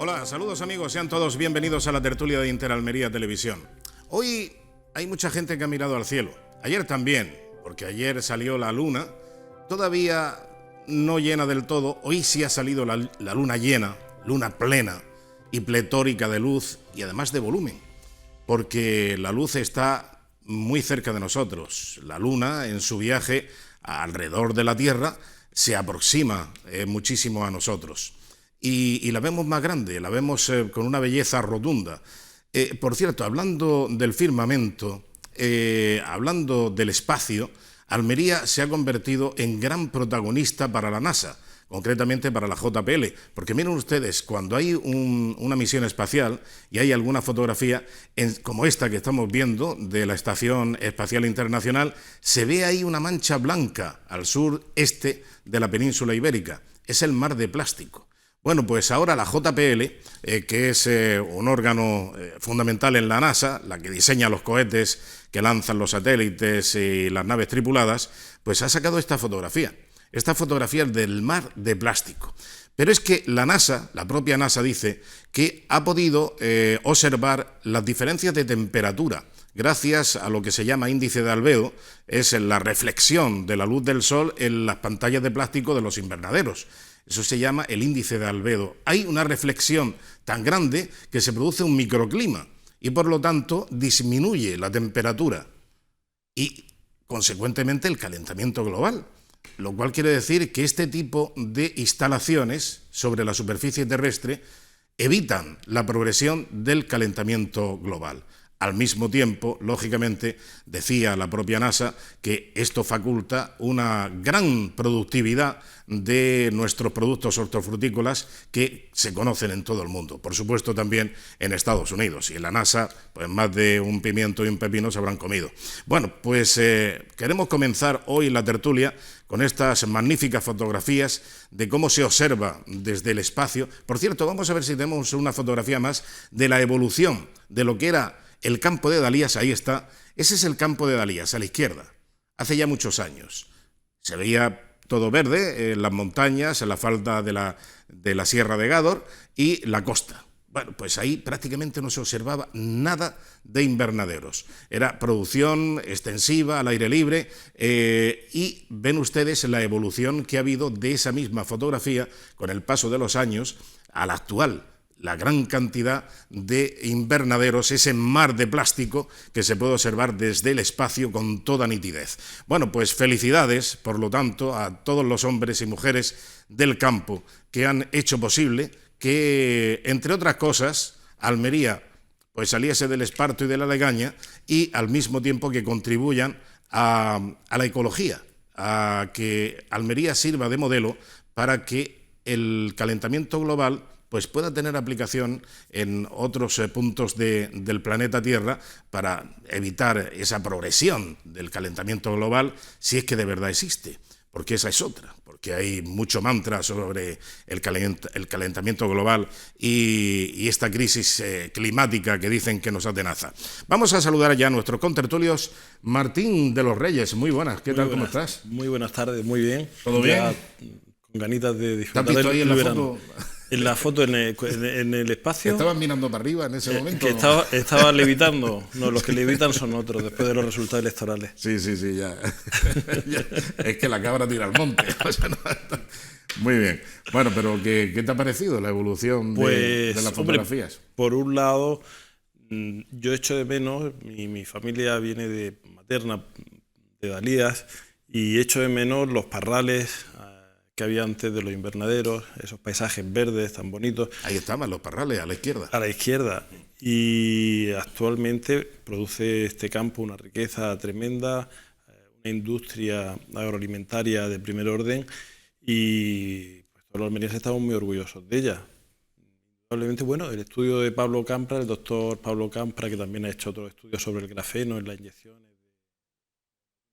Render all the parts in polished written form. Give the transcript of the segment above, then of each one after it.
Hola, saludos amigos, sean todos bienvenidos a la tertulia de Interalmería Televisión. Hoy hay mucha gente que ha mirado al cielo, ayer también, porque ayer salió la luna, todavía no llena del todo, hoy sí ha salido la luna llena, luna plena y pletórica de luz y además de volumen, porque la luz está muy cerca de nosotros. La luna en su viaje alrededor de la Tierra se aproxima muchísimo a nosotros. Y la vemos más grande, la vemos con una belleza rotunda. Por cierto, hablando del firmamento, hablando del espacio, Almería se ha convertido en gran protagonista para la NASA, concretamente para la JPL, porque miren ustedes, cuando hay una misión espacial y hay alguna fotografía como esta que estamos viendo de la Estación Espacial Internacional, se ve ahí una mancha blanca al sureste de la península ibérica, es el mar de plástico. Bueno, pues ahora la JPL, que es un órgano fundamental en la NASA, la que diseña los cohetes que lanzan los satélites y las naves tripuladas, pues ha sacado esta fotografía del mar de plástico. Pero es que la NASA, la propia NASA dice que ha podido observar las diferencias de temperatura gracias a lo que se llama índice de albedo, es la reflexión de la luz del sol en las pantallas de plástico de los invernaderos. Eso se llama el índice de albedo. Hay una reflexión tan grande que se produce un microclima y por lo tanto disminuye la temperatura y consecuentemente el calentamiento global. Lo cual quiere decir que este tipo de instalaciones sobre la superficie terrestre evitan la progresión del calentamiento global. Al mismo tiempo, lógicamente, decía la propia NASA que esto faculta una gran productividad de nuestros productos hortofrutícolas que se conocen en todo el mundo. Por supuesto, también en Estados Unidos. Y en la NASA, pues más de un pimiento y un pepino se habrán comido. Bueno, pues queremos comenzar hoy la tertulia con estas magníficas fotografías de cómo se observa desde el espacio. Por cierto, vamos a ver si tenemos una fotografía más de la evolución de lo que era el campo de Dalías. Ahí está, ese es el campo de Dalías, a la izquierda, hace ya muchos años. Se veía todo verde, en las montañas, en la falda de la Sierra de Gádor y la costa. Bueno, pues ahí prácticamente no se observaba nada de invernaderos. Era producción extensiva, al aire libre, y ven ustedes la evolución que ha habido de esa misma fotografía con el paso de los años a la actual. La gran cantidad de invernaderos, ese mar de plástico que se puede observar desde el espacio con toda nitidez. Bueno, pues felicidades, por lo tanto, a todos los hombres y mujeres del campo que han hecho posible que, entre otras cosas, Almería pues saliese del esparto y de la legaña y al mismo tiempo que contribuyan a la ecología, a que Almería sirva de modelo para que el calentamiento global pues pueda tener aplicación en otros puntos del planeta Tierra para evitar esa progresión del calentamiento global, si es que de verdad existe, porque esa es otra, porque hay mucho mantra sobre el calentamiento global y esta crisis climática que dicen que nos atenaza. Vamos a saludar ya a nuestros contertulios. Martín de los Reyes, muy buenas, ¿qué tal, cómo estás? Muy buenas tardes, muy bien. ¿Todo bien? Con ganitas de disfrutar. ¿Te has visto ahí en la verano. foto? En la foto, en el espacio. ¿Estabas mirando para arriba en ese momento? Que estaba levitando. No, los que levitan son otros, después de los resultados electorales. Sí, ya. Es que la cabra tira al monte. O sea, no. Muy bien. Bueno, pero ¿qué te ha parecido la evolución de las fotografías? Hombre, por un lado, yo echo de menos, mi familia viene de materna, de Dalías, y echo de menos los parrales que había antes de los invernaderos, esos paisajes verdes tan bonitos. Ahí estaban los parrales, a la izquierda. A la izquierda. Y actualmente produce este campo una riqueza tremenda, una industria agroalimentaria de primer orden y pues, todos los almerienses estamos muy orgullosos de ella. Probablemente, bueno, el estudio de Pablo Campra, el doctor Pablo Campra, que también ha hecho otro estudio sobre el grafeno en las inyecciones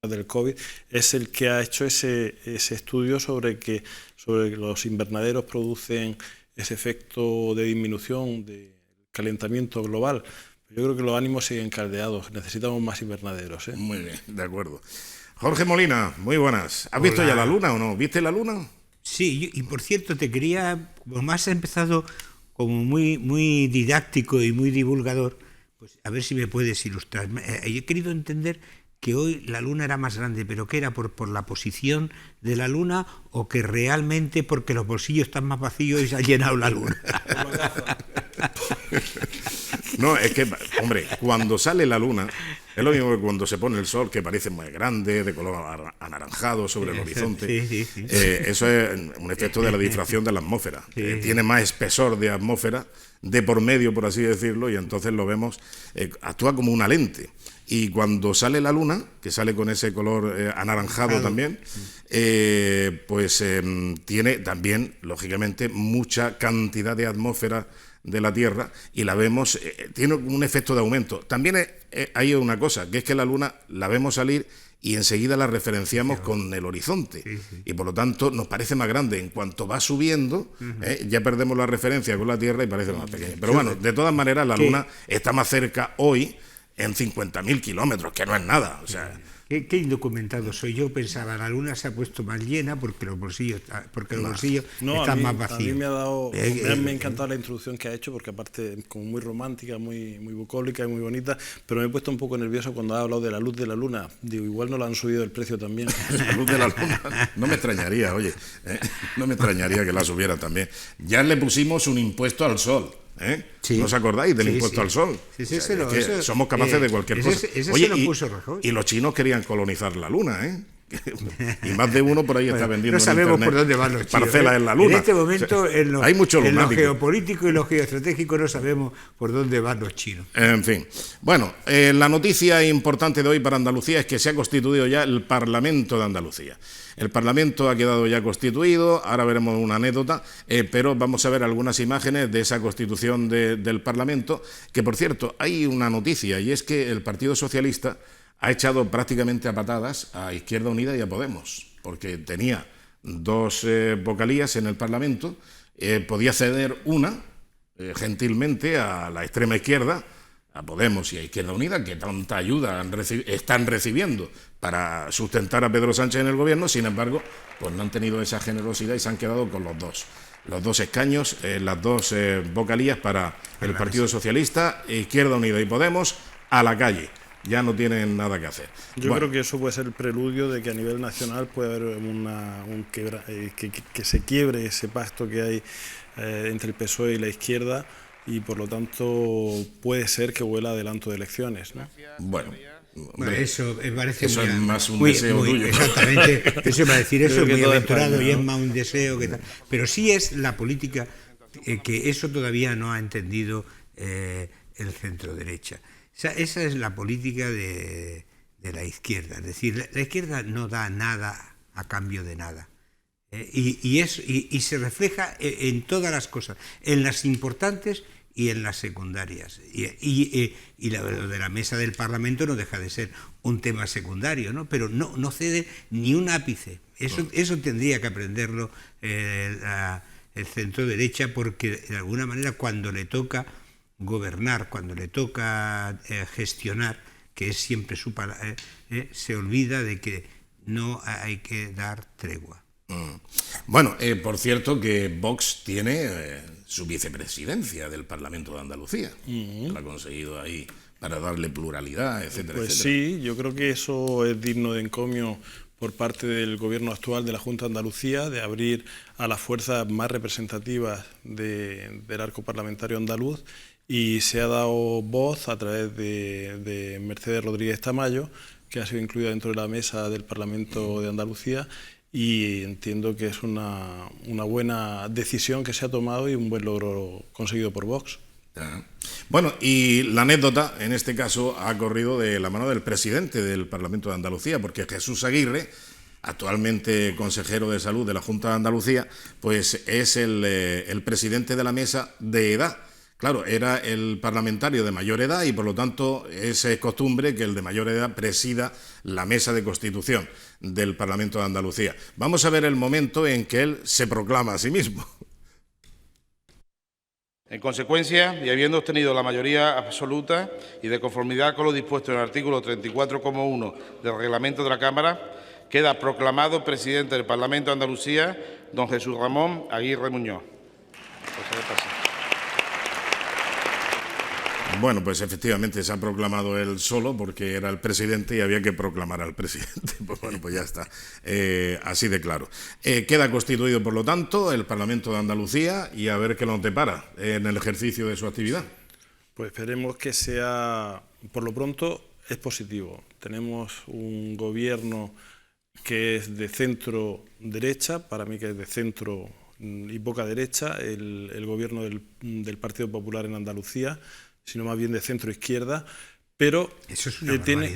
del COVID, es el que ha hecho ese estudio sobre que los invernaderos producen ese efecto de disminución del calentamiento global. Yo creo que los ánimos siguen caldeados, necesitamos más invernaderos. Muy bien, de acuerdo. Jorge Molina, muy buenas. ¿Has visto ya la luna o no? ¿Viste la luna? Sí, y por cierto, te quería, como has empezado como muy didáctico y muy divulgador, pues a ver si me puedes ilustrar. He querido entender que hoy la luna era más grande, pero que era por la posición de la luna o que realmente porque los bolsillos están más vacíos y se ha llenado la luna. No, es que, hombre, cuando sale la luna, es lo mismo que cuando se pone el sol, que parece muy grande, de color anaranjado sobre el horizonte. Sí. Eso es un efecto de la difracción de la atmósfera. Tiene más espesor de atmósfera de por medio, por así decirlo, y entonces lo vemos, actúa como una lente. Y cuando sale la luna, que sale con ese color anaranjado también, pues tiene también, lógicamente, mucha cantidad de atmósfera de la Tierra y la vemos, tiene un efecto de aumento. También hay una cosa, que es que la luna la vemos salir y enseguida la referenciamos con el horizonte y por lo tanto nos parece más grande. En cuanto va subiendo, ya perdemos la referencia con la Tierra y parece más pequeña. Pero bueno, de todas maneras la luna está más cerca hoy en 50.000 kilómetros, que no es nada. O sea, ¿Qué indocumentado soy? Yo pensaba, la luna se ha puesto más llena porque los bolsillos están más vacíos. A mí me ha encantado la introducción que ha hecho, porque aparte como muy romántica, muy bucólica y muy bonita, pero me he puesto un poco nervioso cuando ha hablado de la luz de la luna. Digo, igual no le han subido el precio también. La luz de la luna, no me extrañaría, oye, no me extrañaría que la subiera también. Ya le pusimos un impuesto al sol. Sí. ¿No os acordáis del impuesto al sol? Sí, o sea, somos capaces de cualquier cosa. Oye, y los chinos querían colonizar la luna, y más de uno por ahí está vendiendo no sabemos en internet por dónde van los chinos, parcelas en la luna. En este momento, hay mucho en lo geopolítico y lo geoestratégico no sabemos por dónde van los chinos. En fin. Bueno, la noticia importante de hoy para Andalucía es que se ha constituido ya el Parlamento de Andalucía. El Parlamento ha quedado ya constituido, ahora veremos una anécdota, pero vamos a ver algunas imágenes de esa constitución del Parlamento, que por cierto, hay una noticia, y es que el Partido Socialista ha echado prácticamente a patadas a Izquierda Unida y a Podemos, porque tenía dos vocalías en el Parlamento, podía ceder una, gentilmente, a la extrema izquierda, a Podemos y a Izquierda Unida, que tanta ayuda están recibiendo para sustentar a Pedro Sánchez en el gobierno. Sin embargo, pues no han tenido esa generosidad y se han quedado con los dos escaños, las dos vocalías para el Partido Socialista, Izquierda Unida y Podemos, a la calle. Ya no tienen nada que hacer. Yo creo que eso puede ser el preludio de que a nivel nacional puede haber que se quiebre ese pacto que hay entre el PSOE y la izquierda, y por lo tanto puede ser que huela adelanto de elecciones, ¿no? Bueno, eso me parece eso es más un deseo tuyo. Exactamente, eso iba a decir, eso es muy aventurado y es más un deseo que tal. Pero sí es la política que eso todavía no ha entendido el centro derecha. O sea, esa es la política de la izquierda. Es decir, la izquierda no da nada a cambio de nada. Y se refleja en todas las cosas, en las importantes y en las secundarias. Y lo de la mesa del Parlamento no deja de ser un tema secundario, ¿no? Pero no cede ni un ápice. Eso tendría que aprenderlo el centro derecha, porque de alguna manera cuando le toca gobernar, cuando le toca gestionar, que es siempre se olvida de que no hay que dar tregua. Bueno, por cierto que Vox tiene su vicepresidencia del Parlamento de Andalucía. Lo ha conseguido ahí para darle pluralidad, etcétera, pues etcétera. Sí, yo creo que eso es digno de encomio por parte del gobierno actual de la Junta de Andalucía, de abrir a las fuerzas más representativas del arco parlamentario andaluz, y se ha dado voz a través de Mercedes Rodríguez Tamayo, que ha sido incluida dentro de la mesa del Parlamento de Andalucía, y entiendo que es una buena decisión que se ha tomado y un buen logro conseguido por Vox. Bueno, y la anécdota en este caso ha corrido de la mano del presidente del Parlamento de Andalucía, porque Jesús Aguirre, actualmente consejero de Salud de la Junta de Andalucía, pues es el presidente de la mesa de edad. Claro, era el parlamentario de mayor edad y por lo tanto es costumbre que el de mayor edad presida la mesa de constitución del Parlamento de Andalucía. Vamos a ver el momento en que él se proclama a sí mismo. En consecuencia, y habiendo obtenido la mayoría absoluta y de conformidad con lo dispuesto en el artículo 34,1 del reglamento de la Cámara, queda proclamado presidente del Parlamento de Andalucía don Jesús Ramón Aguirre Muñoz. Bueno, pues efectivamente se ha proclamado él solo porque era el presidente y había que proclamar al presidente. Pues bueno, pues ya está. Así de claro. Queda constituido, por lo tanto, el Parlamento de Andalucía y a ver qué nos depara en el ejercicio de su actividad. Pues esperemos que sea, por lo pronto, es positivo. Tenemos un gobierno que es de centro-derecha, para mí que es de centro y poca derecha, el gobierno del Partido Popular en Andalucía, sino más bien de centro-izquierda, pero tiene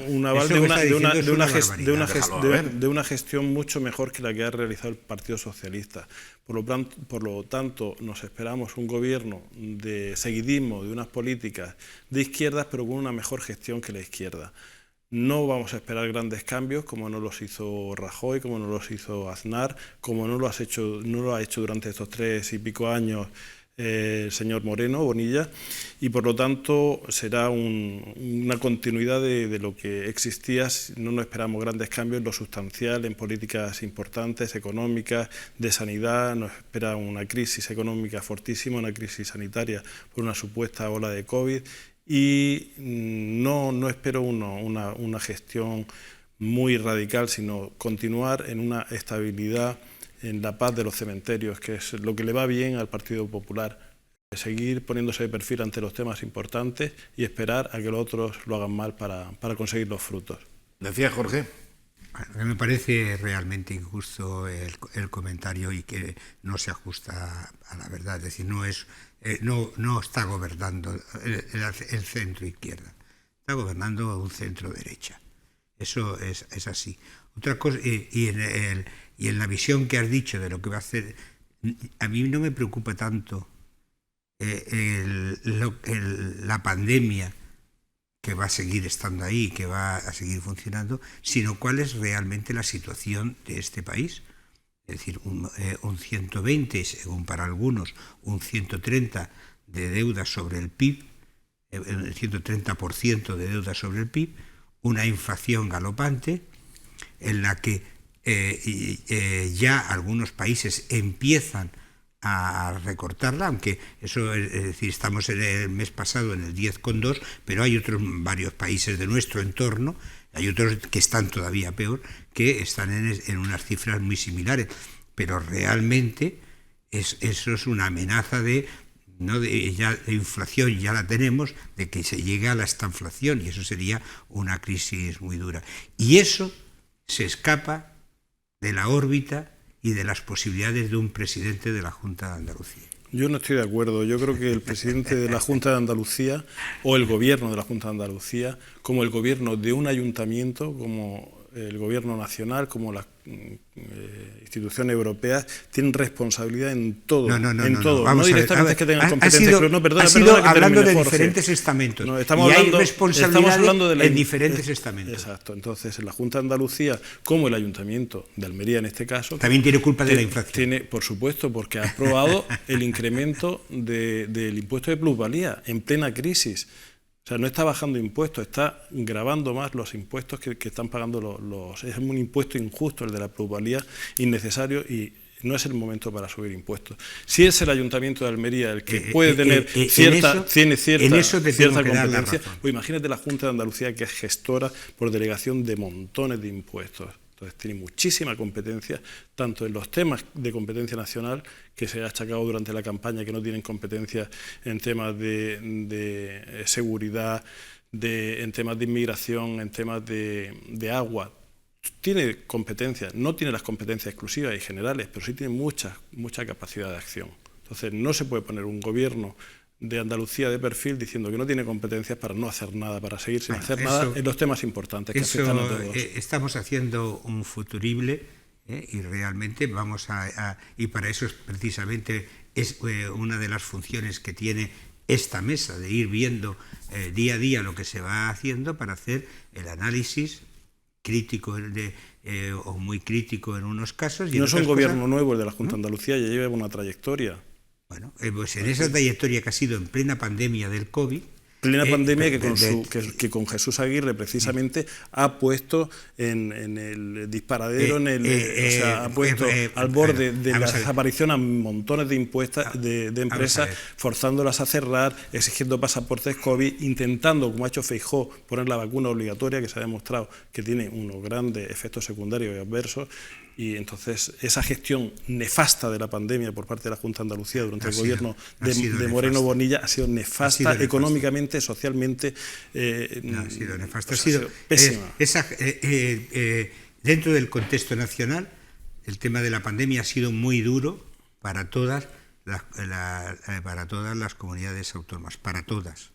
un aval de una gestión mucho mejor que la que ha realizado el Partido Socialista. Por lo tanto, nos esperamos un gobierno de seguidismo de unas políticas de izquierdas, pero con una mejor gestión que la izquierda. No vamos a esperar grandes cambios, como no los hizo Rajoy, como no los hizo Aznar, como no lo ha hecho durante estos 3 y pico años el señor Moreno, Bonilla, y por lo tanto será una continuidad de lo que existía. No nos esperamos grandes cambios en lo sustancial, en políticas importantes, económicas, de sanidad. Nos espera una crisis económica fortísima, una crisis sanitaria por una supuesta ola de COVID, y no espero una gestión muy radical, sino continuar en una estabilidad, en la paz de los cementerios, que es lo que le va bien al Partido Popular. Seguir poniéndose de perfil ante los temas importantes y esperar a que los otros lo hagan mal para conseguir los frutos. Decía Jorge. Me parece realmente injusto el comentario y que no se ajusta a la verdad. Es decir, no está gobernando el centro izquierda, está gobernando un centro derecha. Eso es así. Otra cosa, y en la visión que has dicho de lo que va a hacer, a mí no me preocupa tanto la pandemia, que va a seguir estando ahí, que va a seguir funcionando, sino cuál es realmente la situación de este país. Es decir, un 120, según para algunos, un 130 de deuda sobre el PIB, el 130% de deuda sobre el PIB, una inflación galopante en la que ya algunos países empiezan a recortarla, aunque eso, es decir, estamos en el mes pasado en el 10,2, pero hay otros varios países de nuestro entorno, hay otros que están todavía peor, que están en unas cifras muy similares, pero realmente eso es una amenaza de inflación, ya la tenemos, de que se llegue a la estanflación, y eso sería una crisis muy dura. Y eso se escapa de la órbita y de las posibilidades de un presidente de la Junta de Andalucía. Yo no estoy de acuerdo. Yo creo que el presidente de la Junta de Andalucía, o el gobierno de la Junta de Andalucía, como el gobierno de un ayuntamiento, como el gobierno nacional, como las instituciones europeas, tienen responsabilidad en todo. No directamente es que tengan competencias, pero no, perdona, hablando de diferentes estamentos. No, estamos hablando en diferentes estamentos. Exacto. Entonces, en la Junta de Andalucía, como el Ayuntamiento de Almería en este caso, también tiene culpa de la inflación. Tiene, por supuesto, porque ha aprobado el incremento del impuesto de plusvalía en plena crisis. O sea, no está bajando impuestos, está gravando más los impuestos que están pagando es un impuesto injusto el de la plusvalía, innecesario, y no es el momento para subir impuestos. Si es el Ayuntamiento de Almería el que puede tener cierta competencia, pues imagínate la Junta de Andalucía, que es gestora por delegación de montones de impuestos. Entonces tiene muchísima competencia, tanto en los temas de competencia nacional, que se ha achacado durante la campaña que no tienen competencia en temas de seguridad, en temas de inmigración, en temas de agua. Tiene competencias, no tiene las competencias exclusivas y generales, pero sí tiene mucha capacidad de acción. Entonces no se puede poner un gobierno de Andalucía de perfil diciendo que no tiene competencias para no hacer nada, para seguir sin hacer nada en los temas importantes que afectan a todos. Estamos haciendo un futurible, y realmente vamos y para eso precisamente es una de las funciones que tiene esta mesa, de ir viendo día a día lo que se va haciendo para hacer el análisis crítico o muy crítico en unos casos. Y no es un gobierno nuevo el de la Junta de Andalucía, ya lleva una trayectoria. Bueno, pues en esa trayectoria que ha sido en plena pandemia del COVID, plena pandemia que con Jesús Aguirre precisamente ha puesto en el disparadero, ha puesto al borde de la desaparición a montones de empresas, forzándolas a cerrar, exigiendo pasaportes COVID, intentando, como ha hecho Feijóo, poner la vacuna obligatoria, que se ha demostrado que tiene unos grandes efectos secundarios y adversos. Y entonces esa gestión nefasta de la pandemia por parte de la Junta de Andalucía durante el gobierno de Moreno Bonilla ha sido nefasta económicamente, socialmente. Ha sido nefasta, ha sido pésima. Dentro del contexto nacional, el tema de la pandemia ha sido muy duro para todas las comunidades autónomas, para todas.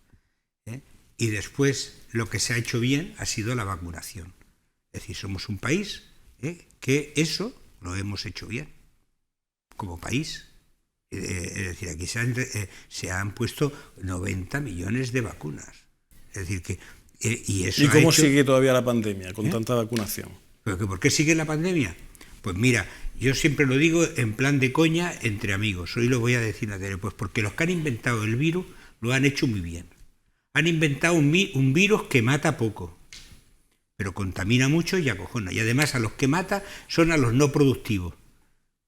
Y después lo que se ha hecho bien ha sido la vacunación. Es decir, somos un país que eso lo hemos hecho bien, como país. Es decir, aquí se han puesto 90 millones de vacunas. Es decir, que... ¿Y cómo sigue todavía la pandemia con tanta vacunación? ¿Por qué sigue la pandemia? Pues mira, yo siempre lo digo en plan de coña entre amigos. Hoy lo voy a decir a tele. Pues porque los que han inventado el virus lo han hecho muy bien. Han inventado un virus que mata poco, pero contamina mucho y acojona. Y además a los que mata son a los no productivos.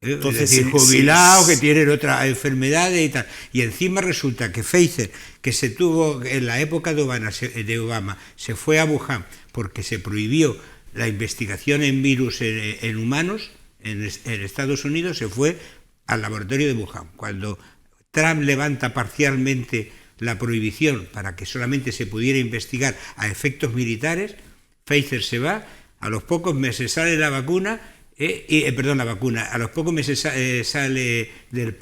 Entonces, es decir, jubilados que tienen otras enfermedades y tal. Y encima resulta que Pfizer, que se tuvo en la época de Obama, se fue a Wuhan porque se prohibió la investigación en virus en humanos en Estados Unidos, se fue al laboratorio de Wuhan. Cuando Trump levanta parcialmente la prohibición para que solamente se pudiera investigar a efectos militares, Pfizer se va, a los pocos meses sale la vacuna, a los pocos meses sale del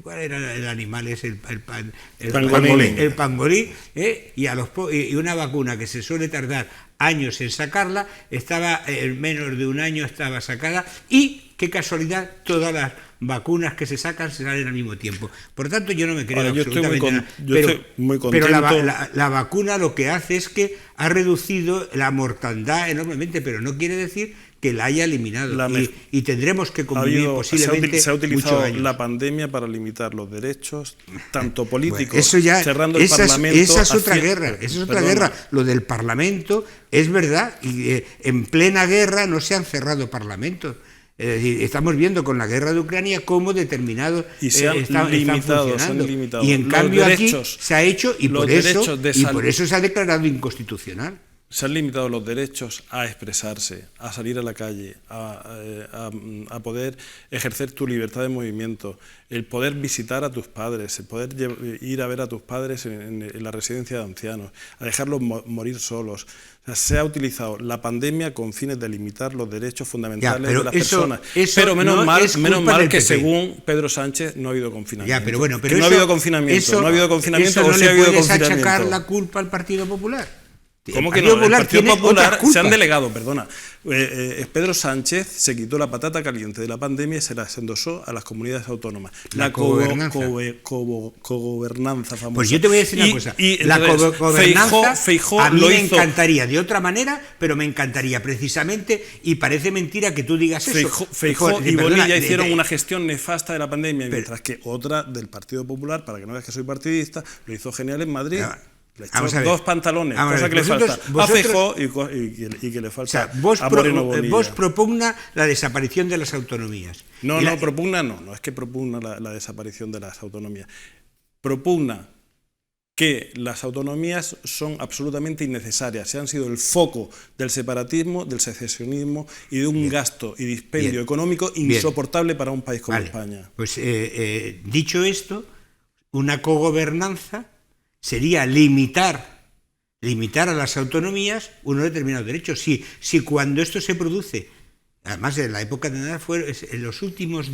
¿cuál era el animal? Es el pangolín, y una vacuna que se suele tardar años en sacarla, estaba en menos de un año estaba sacada, y qué casualidad, todas las vacunas que se sacan se salen al mismo tiempo. Por tanto, yo no me creo absolutamente nada. Estoy muy contento. Pero la vacuna lo que hace es que ha reducido la mortandad enormemente, pero no quiere decir que la haya eliminado. Y tendremos que convivir posiblemente se ha utilizado muchos años. La pandemia para limitar los derechos, tanto políticos, eso ya, cerrando el Parlamento. Esa es otra guerra, guerra. Lo del Parlamento es verdad, y en plena guerra no se han cerrado parlamentos. Es decir, estamos viendo con la guerra de Ucrania cómo determinados están funcionando. Y en cambio aquí se ha hecho, y por eso se ha declarado inconstitucional. Se han limitado los derechos a expresarse, a salir a la calle, a poder ejercer tu libertad de movimiento, el poder visitar a tus padres, el poder ir a ver a tus padres en la residencia de ancianos, a dejarlos morir solos. O sea, se ha utilizado la pandemia con fines de limitar los derechos fundamentales de las personas. Pero menos mal que según Pedro Sánchez no ha habido confinamiento. No ha habido confinamiento. No ha habido confinamiento o sí ha habido confinamiento. ¿No le puedes achacar la culpa al Partido Popular? ¿Cómo que no? El Partido Popular se han delegado, perdona. Pedro Sánchez se quitó la patata caliente de la pandemia y se la endosó a las comunidades autónomas. La cogobernanza famosa. Pues yo te voy a decir una cosa. La cogobernanza a mí me encantaría de otra manera, pero me encantaría precisamente, y parece mentira que tú digas eso. Feijóo y Bonilla hicieron una gestión nefasta de la pandemia, mientras que otra del Partido Popular, para que no veas que soy partidista, lo hizo genial en Madrid. Le echó dos pantalones, cosa que le falta a Feijóo y que le falta a Moreno Bonilla. Vos propugna la desaparición de las autonomías. No es que propugna la desaparición de las autonomías. Propugna que las autonomías son absolutamente innecesarias, se han sido el foco del separatismo, del secesionismo y de un gasto y dispendio económico insoportable para un país como España. Pues dicho esto, una cogobernanza sería limitar a las autonomías unos determinados derechos. Si cuando esto se produce, además en la época de Aznar, en los últimos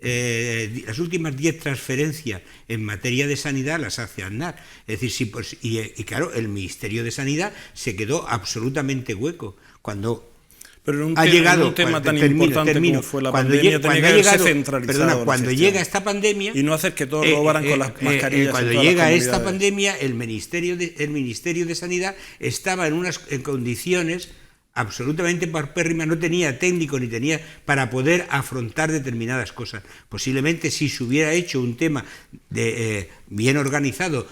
las últimas 10 transferencias en materia de sanidad las hace Aznar. Es decir, y claro, el Ministerio de Sanidad se quedó absolutamente hueco. Cuando pero en un tema tan importante como fue la pandemia, tenía que haberse centralizado. Cuando llega esta pandemia... Y no hacer que todos robaran con las mascarillas. Cuando llega esta pandemia, el Ministerio de Sanidad estaba en unas condiciones absolutamente paupérrimas, no tenía técnico ni tenía para poder afrontar determinadas cosas. Posiblemente si se hubiera hecho un tema bien organizado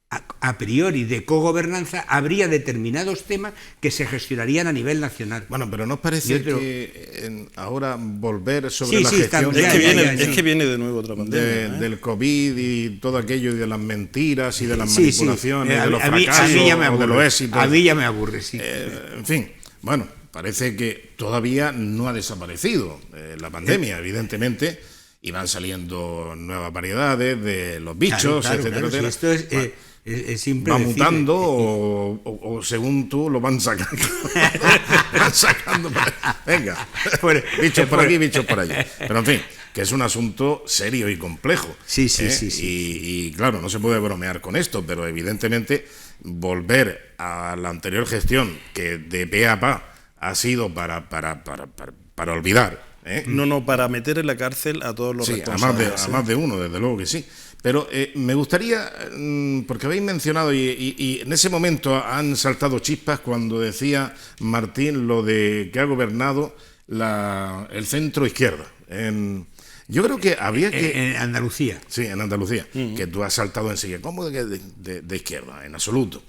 a priori de cogobernanza, habría determinados temas que se gestionarían a nivel nacional. Bueno, pero ¿no os parece que ahora volver sobre la gestión es que viene de nuevo otra pandemia, del COVID y todo aquello, y de las mentiras y de las manipulaciones, de los fracasos o de los éxitos? A mí ya me aburre, sí. En fin, bueno, parece que todavía no ha desaparecido la pandemia, evidentemente, y van saliendo nuevas variedades de los bichos, etcétera, etcétera. Si esto es impredecible. Va mutando o según tú lo van sacando. Van sacando venga, bichos por aquí, bichos por allí. Pero en fin, que es un asunto serio y complejo. Sí. Y claro, no se puede bromear con esto, pero evidentemente volver a la anterior gestión, que de pe a pa ha sido para olvidar. No, para meter en la cárcel a todos los responsables. A más de uno, desde luego que sí. Pero me gustaría, porque habéis mencionado, y en ese momento han saltado chispas cuando decía Martín lo de que ha gobernado el centro izquierda. Yo creo que habría que... En Andalucía. Sí, en Andalucía, que tú has saltado enseguida. ¿Cómo de izquierda? En absoluto.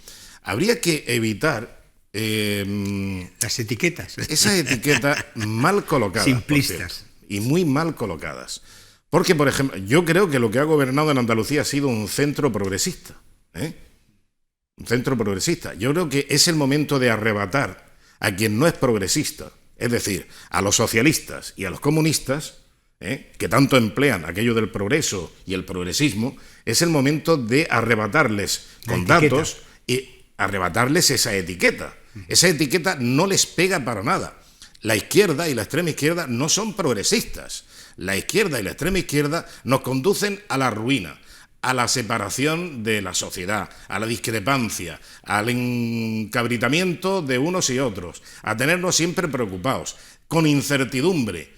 Habría que evitar... las etiquetas. Esas etiquetas mal colocadas. Simplistas. Y muy mal colocadas. Porque, por ejemplo, yo creo que lo que ha gobernado en Andalucía ha sido un centro progresista. Un centro progresista. Yo creo que es el momento de arrebatar a quien no es progresista, es decir, a los socialistas y a los comunistas, que tanto emplean aquello del progreso y el progresismo, es el momento de arrebatarles con datos y arrebatarles esa etiqueta. Esa etiqueta no les pega para nada. La izquierda y la extrema izquierda no son progresistas. La izquierda y la extrema izquierda nos conducen a la ruina, a la separación de la sociedad, a la discrepancia, al encabritamiento de unos y otros, a tenernos siempre preocupados, con incertidumbre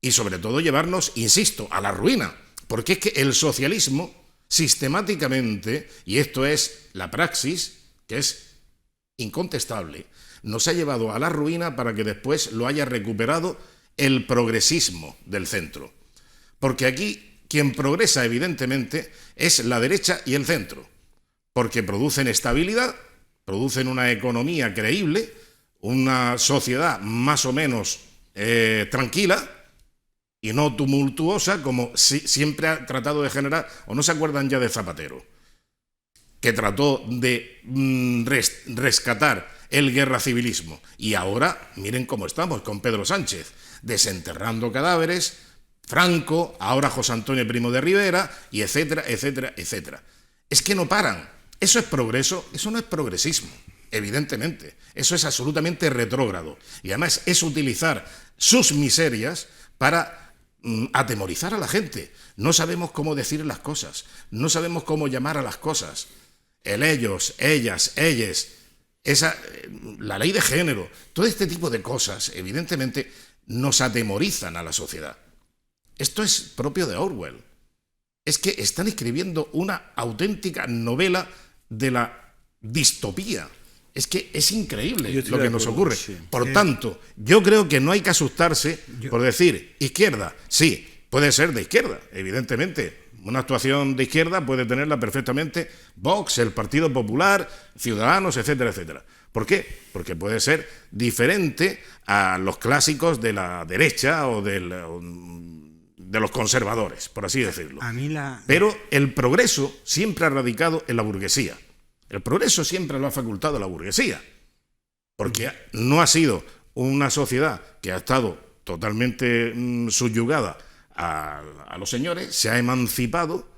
y sobre todo llevarnos, insisto, a la ruina. Porque es que el socialismo sistemáticamente, y esto es la praxis, que es incontestable, nos ha llevado a la ruina para que después lo haya recuperado el progresismo del centro. Porque aquí quien progresa evidentemente es la derecha y el centro, porque producen estabilidad, producen una economía creíble, una sociedad más o menos tranquila y no tumultuosa como siempre ha tratado de generar. ¿O no se acuerdan ya de Zapatero, que trató de rescatar el guerracivilismo? Y ahora miren cómo estamos con Pedro Sánchez, desenterrando cadáveres, Franco, ahora José Antonio Primo de Rivera, y etcétera, etcétera, etcétera. Es que no paran. ¿Eso es progreso? Eso no es progresismo, evidentemente. Eso es absolutamente retrógrado. Y además es utilizar sus miserias para atemorizar a la gente. No sabemos cómo decir las cosas, no sabemos cómo llamar a las cosas. El ellos, ellas, ellas, la ley de género, todo este tipo de cosas, evidentemente, nos atemorizan a la sociedad. Esto es propio de Orwell. Es que están escribiendo una auténtica novela de la distopía. Es que es increíble lo que nos ocurre. Sí. Por tanto, yo creo que no hay que asustarse por decir izquierda. Sí, puede ser de izquierda, evidentemente. Una actuación de izquierda puede tenerla perfectamente Vox, el Partido Popular, Ciudadanos, etcétera, etcétera. ¿Por qué? Porque puede ser diferente a los clásicos de la derecha o de los conservadores, por así decirlo. Pero el progreso siempre ha radicado en la burguesía. El progreso siempre lo ha facultado la burguesía. Porque no ha sido una sociedad que ha estado totalmente subyugada a los señores, se ha emancipado,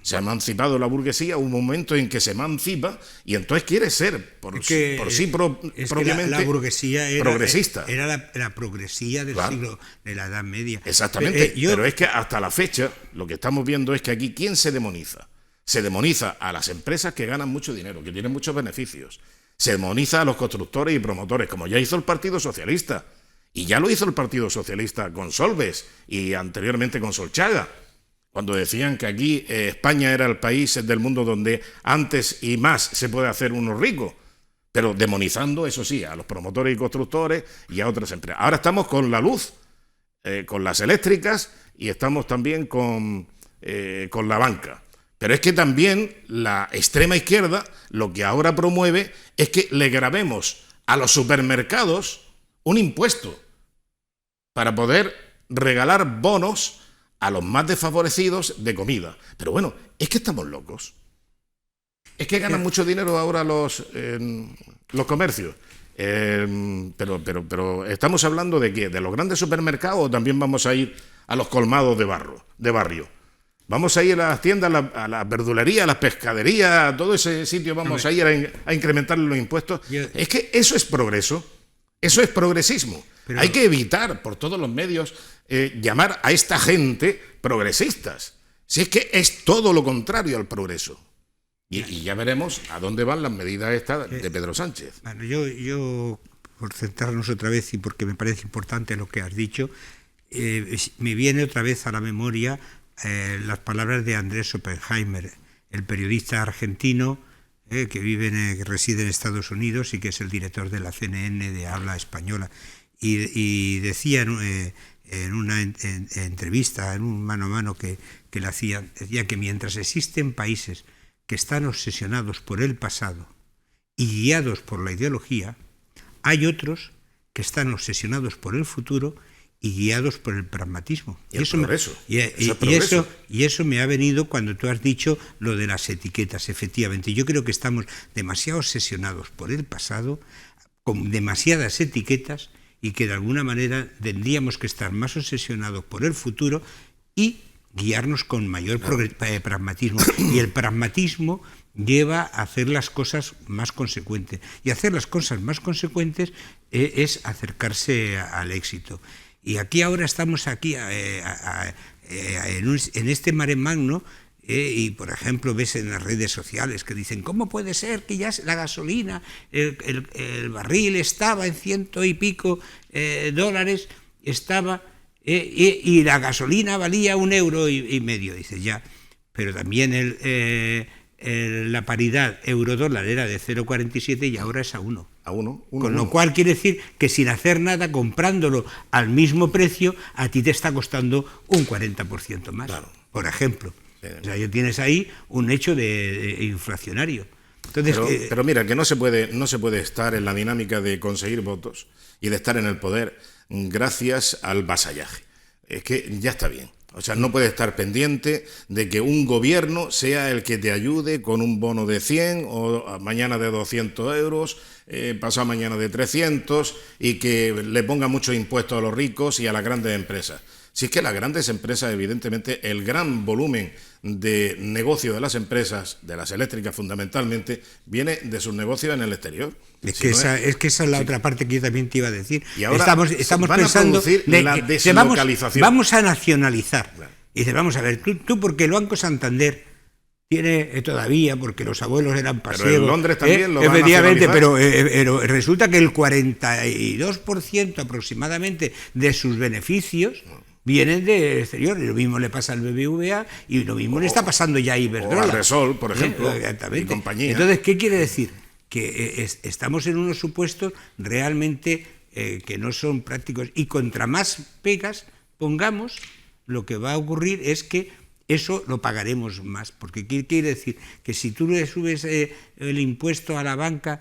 se ha emancipado la burguesía, un momento en que se emancipa y entonces quiere ser por sí propiamente la burguesía progresista. Era la progresía del siglo de la Edad Media. Exactamente, pero es que hasta la fecha lo que estamos viendo es que aquí ¿quién se demoniza? Se demoniza a las empresas que ganan mucho dinero, que tienen muchos beneficios. Se demoniza a los constructores y promotores, como ya hizo el Partido Socialista. Y ya lo hizo el Partido Socialista con Solbes y anteriormente con Solchaga, cuando decían que aquí España era el país del mundo donde antes y más se puede hacer uno rico, pero demonizando, eso sí, a los promotores y constructores y a otras empresas. Ahora estamos con la luz, con las eléctricas y estamos también con la banca. Pero es que también la extrema izquierda lo que ahora promueve es que le grabemos a los supermercados un impuesto para poder regalar bonos a los más desfavorecidos de comida. Pero bueno, es que estamos locos. Es que ganan mucho dinero ahora los comercios. Pero estamos hablando de ¿qué? ¿De los grandes supermercados o también vamos a ir a los colmados de barrio? Vamos a ir a las tiendas, a las verdulerías, a las pescaderías, a todo ese sitio vamos a ir a incrementar los impuestos. Es que eso es progreso, eso es progresismo. Pero hay que evitar por todos los medios llamar a esta gente progresistas. Si es que es todo lo contrario al progreso. Y ya veremos a dónde van las medidas estas de Pedro Sánchez. Bueno, yo, por centrarnos otra vez y porque me parece importante lo que has dicho, me viene otra vez a la memoria las palabras de Andrés Oppenheimer, el periodista argentino que reside en Estados Unidos y que es el director de la CNN de habla española. Y decía en una entrevista, en un mano a mano que le hacía, decía que mientras existen países que están obsesionados por el pasado y guiados por la ideología, hay otros que están obsesionados por el futuro y guiados por el pragmatismo. Y eso me ha venido cuando tú has dicho lo de las etiquetas. Efectivamente, yo creo que estamos demasiado obsesionados por el pasado, con demasiadas etiquetas, y que de alguna manera tendríamos que estar más obsesionados por el futuro y guiarnos con mayor pragmatismo. Y el pragmatismo lleva a hacer las cosas más consecuentes. Y hacer las cosas más consecuentes es acercarse al éxito. Y aquí ahora estamos aquí en este mare magno, y por ejemplo ves en las redes sociales que dicen ¿cómo puede ser que ya la gasolina, el barril estaba en $100 y pico dólares, estaba y la gasolina valía €1,5? Dices ya, pero también la paridad euro-dólar era de 0,47 y ahora es a 1. Con lo cual quiere decir que sin hacer nada, comprándolo al mismo precio, a ti te está costando un 40% más, claro, por ejemplo. O sea, ya tienes ahí un hecho de inflacionario. Entonces, pero mira, que no se puede estar en la dinámica de conseguir votos y de estar en el poder gracias al vasallaje. Es que ya está bien. O sea, no puedes estar pendiente de que un gobierno sea el que te ayude con un bono de 100 o mañana de 200 euros, pasado mañana de 300 y que le ponga muchos impuestos a los ricos y a las grandes empresas. Si es que las grandes empresas, evidentemente, el gran volumen de negocio de las empresas, de las eléctricas fundamentalmente, viene de sus negocios en el exterior. Es que esa es la otra parte que yo también te iba a decir. Y ahora estamos van pensando a producir la deslocalización. Vamos a nacionalizar. Claro. Y dice, vamos a ver, tú porque el Banco Santander tiene todavía, porque los abuelos eran pasiegos. Pero en Londres también lo van a efectivamente, nacionalizar. pero resulta que el 42% aproximadamente de sus beneficios vienen del exterior, y lo mismo le pasa al BBVA y lo mismo le está pasando ya a Iberdrola. O a Repsol, por ejemplo, y compañía. Entonces, ¿qué quiere decir? Que estamos en unos supuestos realmente que no son prácticos, y contra más pegas pongamos, lo que va a ocurrir es que eso lo pagaremos más, porque ¿qué quiere decir? Que si tú le subes el impuesto a la banca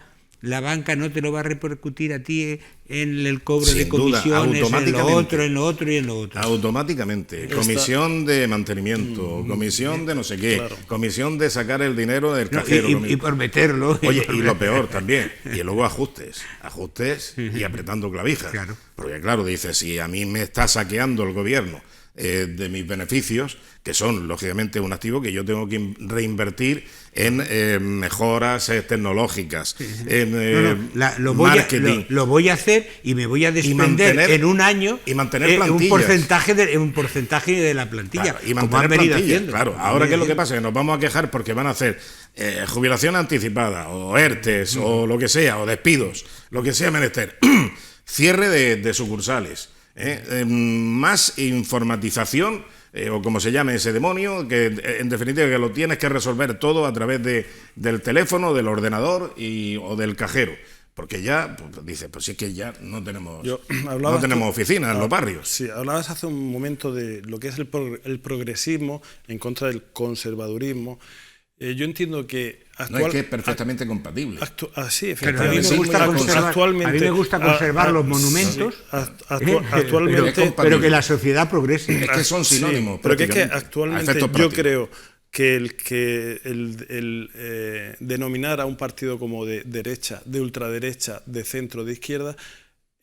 no te lo va a repercutir a ti en el cobro de comisiones, en lo otro y en lo otro. Automáticamente. Comisión de mantenimiento, comisión de no sé qué, claro, comisión de sacar el dinero del cajero. Y por meterlo. Oye, y lo peor también, y luego ajustes y apretando clavijas. Claro. Porque claro, dices, si a mí me está saqueando el gobierno de mis beneficios, que son lógicamente un activo que yo tengo que reinvertir en mejoras tecnológicas, en marketing. Lo voy a hacer y me voy a desprender en un año y mantener un porcentaje de la plantilla. Claro, y mantener plantillas. Claro, ahora ¿qué es lo que pasa? Que nos vamos a quejar porque van a hacer jubilación anticipada o ERTES o lo que sea, o despidos, lo que sea menester, cierre de sucursales. Más informatización, o como se llame ese demonio, que en definitiva que lo tienes que resolver todo a través del teléfono, del ordenador o del cajero. Porque ya, pues, dice, pues sí que ya no tenemos oficinas en los barrios. Sí, hablabas hace un momento de lo que es el progresismo en contra del conservadurismo. Yo entiendo que no es que es perfectamente compatible. Sí, efectivamente. A mí me gusta conservar los monumentos, actualmente, pero que la sociedad progrese. Es que son sinónimos. Sí, pero que es que actualmente yo creo que el denominar a un partido como de derecha, de ultraderecha, de centro, de izquierda,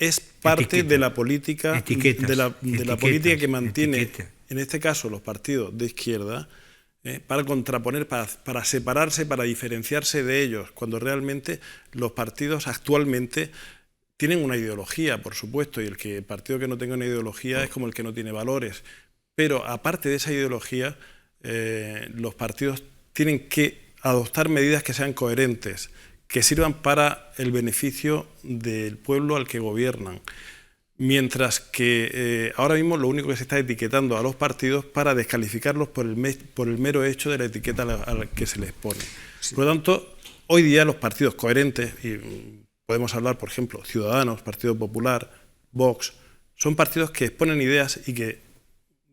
es parte de la política, de la política que mantiene, en este caso, los partidos de izquierda, para contraponer, para separarse, para diferenciarse de ellos, cuando realmente los partidos actualmente tienen una ideología, por supuesto, y el partido que no tenga una ideología es como el que no tiene valores. Pero aparte de esa ideología, los partidos tienen que adoptar medidas que sean coherentes, que sirvan para el beneficio del pueblo al que gobiernan. Mientras que ahora mismo lo único que se está etiquetando a los partidos para descalificarlos por el mero hecho de la etiqueta a la que se les pone. Sí. Por lo tanto, hoy día los partidos coherentes, y podemos hablar, por ejemplo, Ciudadanos, Partido Popular, Vox, son partidos que exponen ideas y que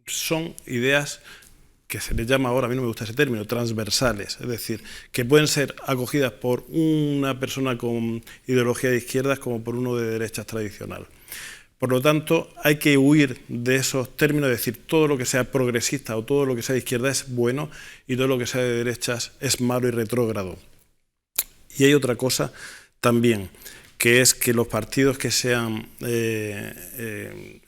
son ideas que se les llama ahora, a mí no me gusta ese término, transversales, es decir, que pueden ser acogidas por una persona con ideología de izquierdas como por uno de derechas tradicional. Por lo tanto, hay que huir de esos términos, es decir, todo lo que sea progresista o todo lo que sea de izquierda es bueno y todo lo que sea de derechas es malo y retrógrado. Y hay otra cosa también, que es que los partidos que sean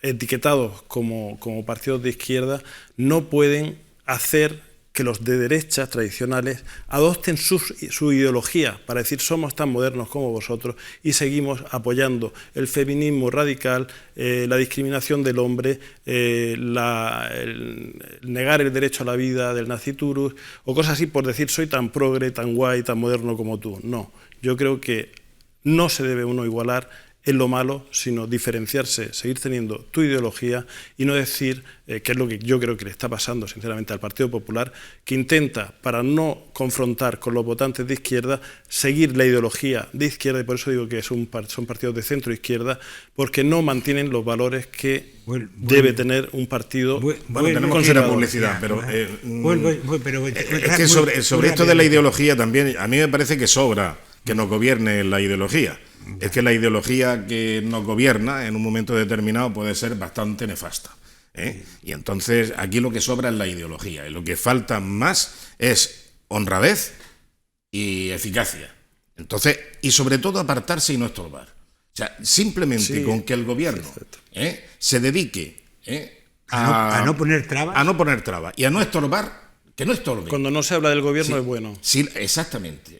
etiquetados como partidos de izquierda no pueden hacer que los de derechas tradicionales adopten su ideología para decir somos tan modernos como vosotros y seguimos apoyando el feminismo radical, la discriminación del hombre, negar el derecho a la vida del naciturus o cosas así por decir soy tan progre, tan guay, tan moderno como tú. No, yo creo que no se debe uno igualar en lo malo, sino diferenciarse, seguir teniendo tu ideología y no decir, que es lo que yo creo que le está pasando sinceramente al Partido Popular, que intenta, para no confrontar con los votantes de izquierda, seguir la ideología de izquierda, y por eso digo que son partidos de centro-izquierda, porque no mantienen los valores que debe tener un partido tenemos que ir a publicidad, pero es que sobre esto de la ideología también, a mí me parece que sobra que nos gobierne la ideología. Es que la ideología que nos gobierna en un momento determinado puede ser bastante nefasta, ¿eh? Y entonces aquí lo que sobra es la ideología y lo que falta más es honradez y eficacia. Entonces, y sobre todo apartarse y no estorbar. O sea, simplemente con que el gobierno se dedique a no poner trabas. A no poner trabas y a no estorbar. Que no estorbe. Cuando no se habla del gobierno es bueno. Sí, exactamente.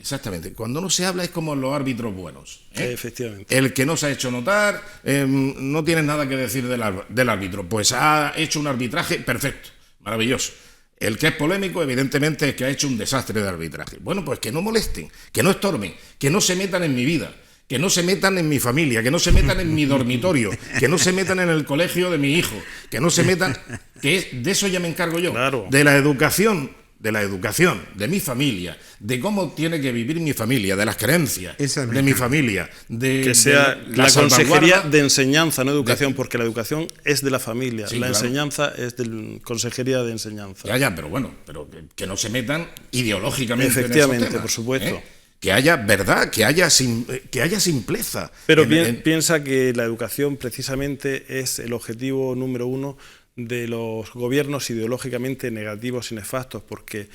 Cuando no se habla es como los árbitros buenos. Efectivamente. El que no se ha hecho notar, no tiene nada que decir del árbitro. Pues ha hecho un arbitraje perfecto, maravilloso. El que es polémico, evidentemente, es que ha hecho un desastre de arbitraje. Bueno, pues que no molesten, que no estorben, que no se metan en mi vida, que no se metan en mi familia, que no se metan en mi dormitorio, que no se metan en el colegio de mi hijo, que no se metan, de eso ya me encargo yo, claro. de la educación de mi familia, de cómo tiene que vivir mi familia, de las creencias de mi familia, de que sea la consejería de enseñanza, no educación, porque la educación es de la familia, la enseñanza es de la consejería de enseñanza. Ya, pero bueno, que no se metan ideológicamente. Efectivamente, en esos temas, por supuesto. Que haya verdad, que haya simpleza. Pero piensa que la educación precisamente es el objetivo número uno de los gobiernos ideológicamente negativos y nefastos, porque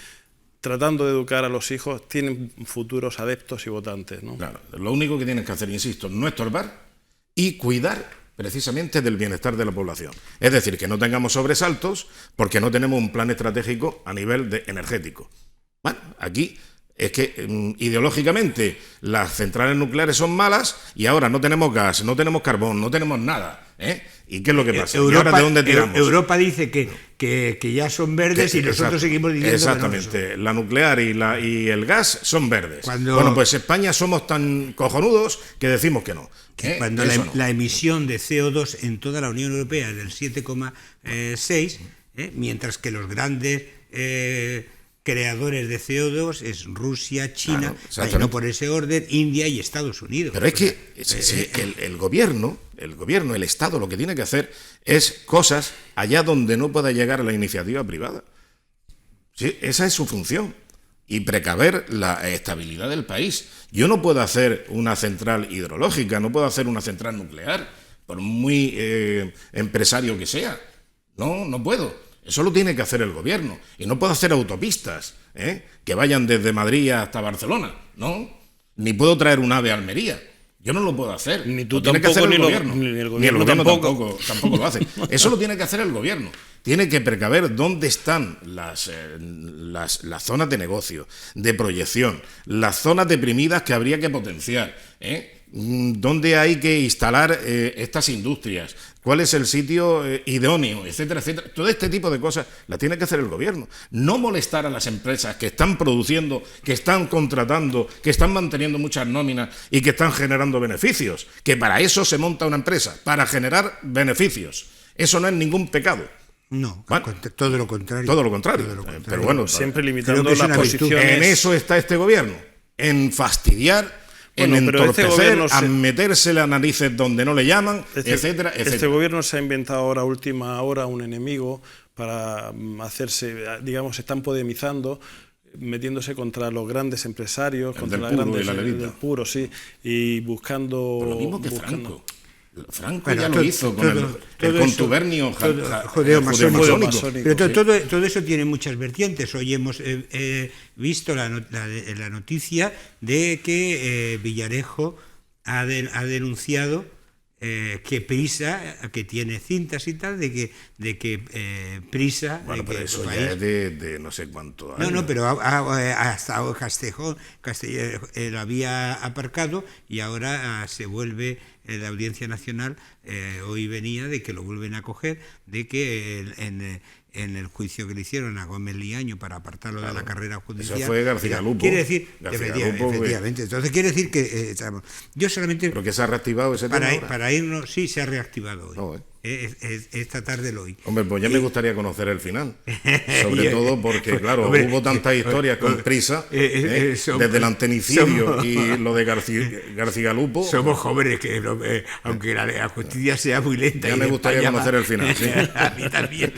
tratando de educar a los hijos tienen futuros adeptos y votantes, ¿no? Claro, lo único que tienen que hacer, insisto, no estorbar y cuidar precisamente del bienestar de la población. Es decir, que no tengamos sobresaltos porque no tenemos un plan estratégico a nivel energético. Bueno, aquí es que ideológicamente las centrales nucleares son malas y ahora no tenemos gas, no tenemos carbón, no tenemos nada. ¿Y qué es lo que pasa? Europa, ¿Y ahora de dónde tiramos? Europa dice que ya son verdes y nosotros seguimos diciendo exactamente, que no. La nuclear y el gas son verdes. Bueno, pues España somos tan cojonudos que decimos que no. Cuando la emisión de CO2 en toda la Unión Europea es del 7,6, mientras que los grandes creadores de CO2 es Rusia, China, Claro, no por ese orden, India y Estados Unidos. Pero es que el gobierno, el Estado, lo que tiene que hacer es cosas allá donde no pueda llegar la iniciativa privada. Sí, esa es su función. Y precaver la estabilidad del país. Yo no puedo hacer una central hidrológica, no puedo hacer una central nuclear, por muy empresario que sea. No puedo. Eso lo tiene que hacer el gobierno. Y no puedo hacer autopistas que vayan desde Madrid hasta Barcelona. No. Ni puedo traer un AVE a Almería. Yo no lo puedo hacer. Ni tú lo tiene tampoco, que hacer ni el lo- gobierno. ni el Ni gobierno tampoco. tampoco lo hace. Eso lo tiene que hacer el gobierno. Tiene que precaver dónde están las zonas de negocio, de proyección, las zonas deprimidas que habría que potenciar, dónde hay que instalar estas industrias, cuál es el sitio idóneo, etcétera, etcétera. Todo este tipo de cosas las tiene que hacer el gobierno. No molestar a las empresas que están produciendo, que están contratando, que están manteniendo muchas nóminas y que están generando beneficios. Que para eso se monta una empresa, para generar beneficios. Eso no es ningún pecado. No, Bueno, todo lo contrario. Todo lo contrario. Pero bueno, Siempre Creo limitando que es las una virtud. posiciones. en eso está este gobierno, en fastidiar, Bueno, en pero este entorpecer, gobierno a meterse las narices donde no le llaman, etcétera, etcétera. Este gobierno se ha inventado ahora a última hora un enemigo para hacerse, digamos, se están podemizando, metiéndose contra los grandes empresarios, El contra del las puro grandes y la levita. del puro, sí, y buscando. Lo mismo que buscando- Franco. Franco Bueno, ya lo hizo con el todo contubernio eso, judeo-masónico. judeo-masónico. Pero Sí. todo eso tiene muchas vertientes. Hoy hemos visto la noticia de que Villarejo ha denunciado que Prisa, que tiene cintas y tal, de que Prisa... Bueno, de pero que eso el ya país- es de no sé cuánto años. No, pero hasta Castejón lo había aparcado y ahora se vuelve la Audiencia Nacional, hoy venía de que lo vuelven a coger, de que en el juicio que le hicieron a Gómez Liaño para apartarlo de la carrera judicial... Eso fue García Lupo. Quiere decir, García efectivamente, Lupo, efectivamente. Entonces quiere decir que yo solamente... ¿Pero que se ha reactivado ese tema ahora? Para irnos, sí, se ha reactivado hoy. No, Esta tarde lo oí. Hombre, pues ya me gustaría conocer el final. Sobre todo porque, claro, Hombre, hubo tantas historias con Prisa, somos- desde el antenicidio somos- y lo de García Lupo. Somos jóvenes, aunque la justicia sea muy lenta. Ya y me de gustaría España conocer el final, sí. A mí también.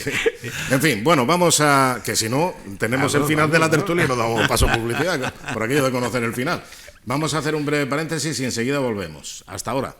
En fin, bueno, vamos a... Que si no, tenemos Vamos, el final de la vamos, tertulia y nos damos paso a publicidad por aquello de conocer el final. Vamos a hacer un breve paréntesis y enseguida volvemos. Hasta ahora.